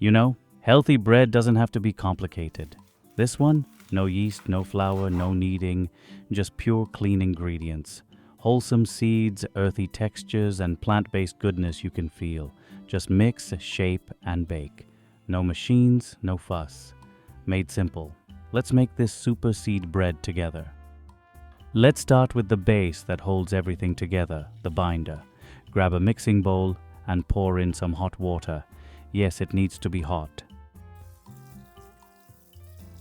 You know, healthy bread doesn't have to be complicated. This one, no yeast, no flour, no kneading, just pure clean ingredients. Wholesome seeds, earthy textures, and plant-based goodness you can feel. Just mix, shape, and bake. No machines, no fuss. Made simple. Let's make this super seed bread together. Let's start with the base that holds everything together, the binder. Grab a mixing bowl and pour in some hot water. Yes, it needs to be hot.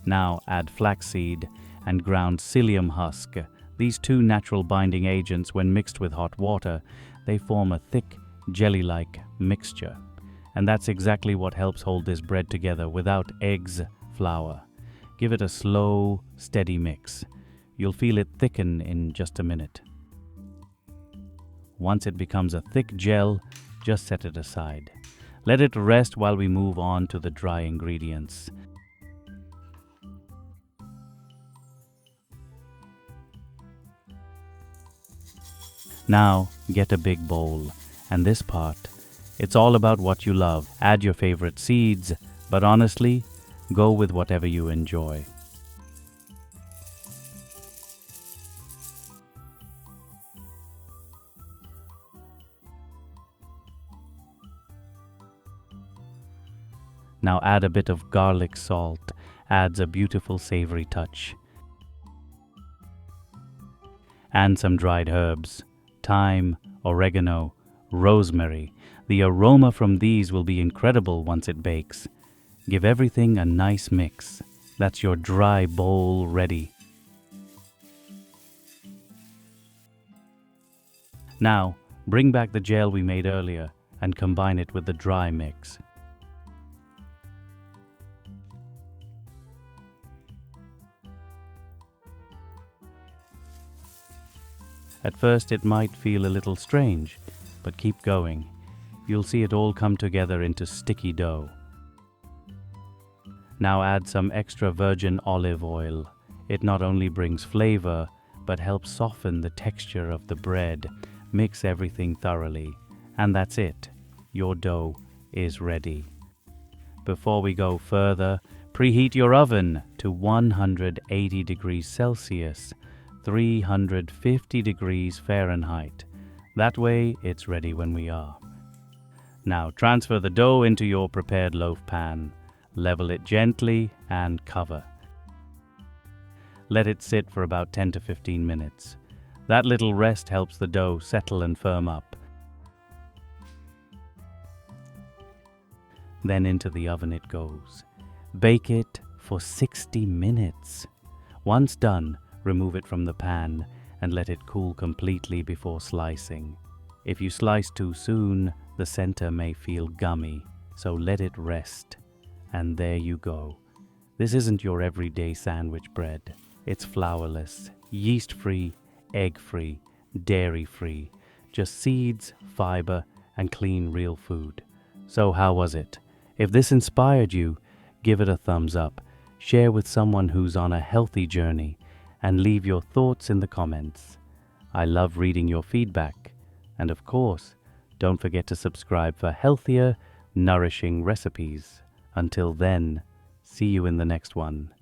Now add flaxseed and ground psyllium husk. These two natural binding agents, when mixed with hot water, they form a thick, jelly-like mixture. And that's exactly what helps hold this bread together without eggs, flour. Give it a slow, steady mix. You'll feel it thicken in just a minute. Once it becomes a thick gel, just set it aside. Let it rest while we move on to the dry ingredients. Now, get a big bowl, and this part, it's all about what you love. Add your favorite seeds, but honestly, go with whatever you enjoy. Now add a bit of garlic salt, adds a beautiful savory touch. And some dried herbs. Thyme, oregano, rosemary. The aroma from these will be incredible once it bakes. Give everything a nice mix. That's your dry bowl ready. Now, bring back the gel we made earlier and combine it with the dry mix. At first it might feel a little strange, but keep going. You'll see it all come together into sticky dough. Now add some extra virgin olive oil. It not only brings flavor, but helps soften the texture of the bread. Mix everything thoroughly. And that's it. Your dough is ready. Before we go further, preheat your oven to 180 degrees Celsius. 350 degrees Fahrenheit. That way, it's ready when we are. Now transfer the dough into your prepared loaf pan. Level it gently and cover. Let it sit for about 10 to 15 minutes. That little rest helps the dough settle and firm up. Then into the oven it goes. Bake it for 60 minutes. Once done, remove it from the pan and let it cool completely before slicing. If you slice too soon, the center may feel gummy, so let it rest. And there you go. This isn't your everyday sandwich bread. It's flourless, yeast-free, egg-free, dairy-free. Just seeds, fiber, and clean real food. So how was it? If this inspired you, give it a thumbs up. Share with someone who's on a healthy journey, and leave your thoughts in the comments. I love reading your feedback. And of course, don't forget to subscribe for healthier, nourishing recipes. Until then, see you in the next one.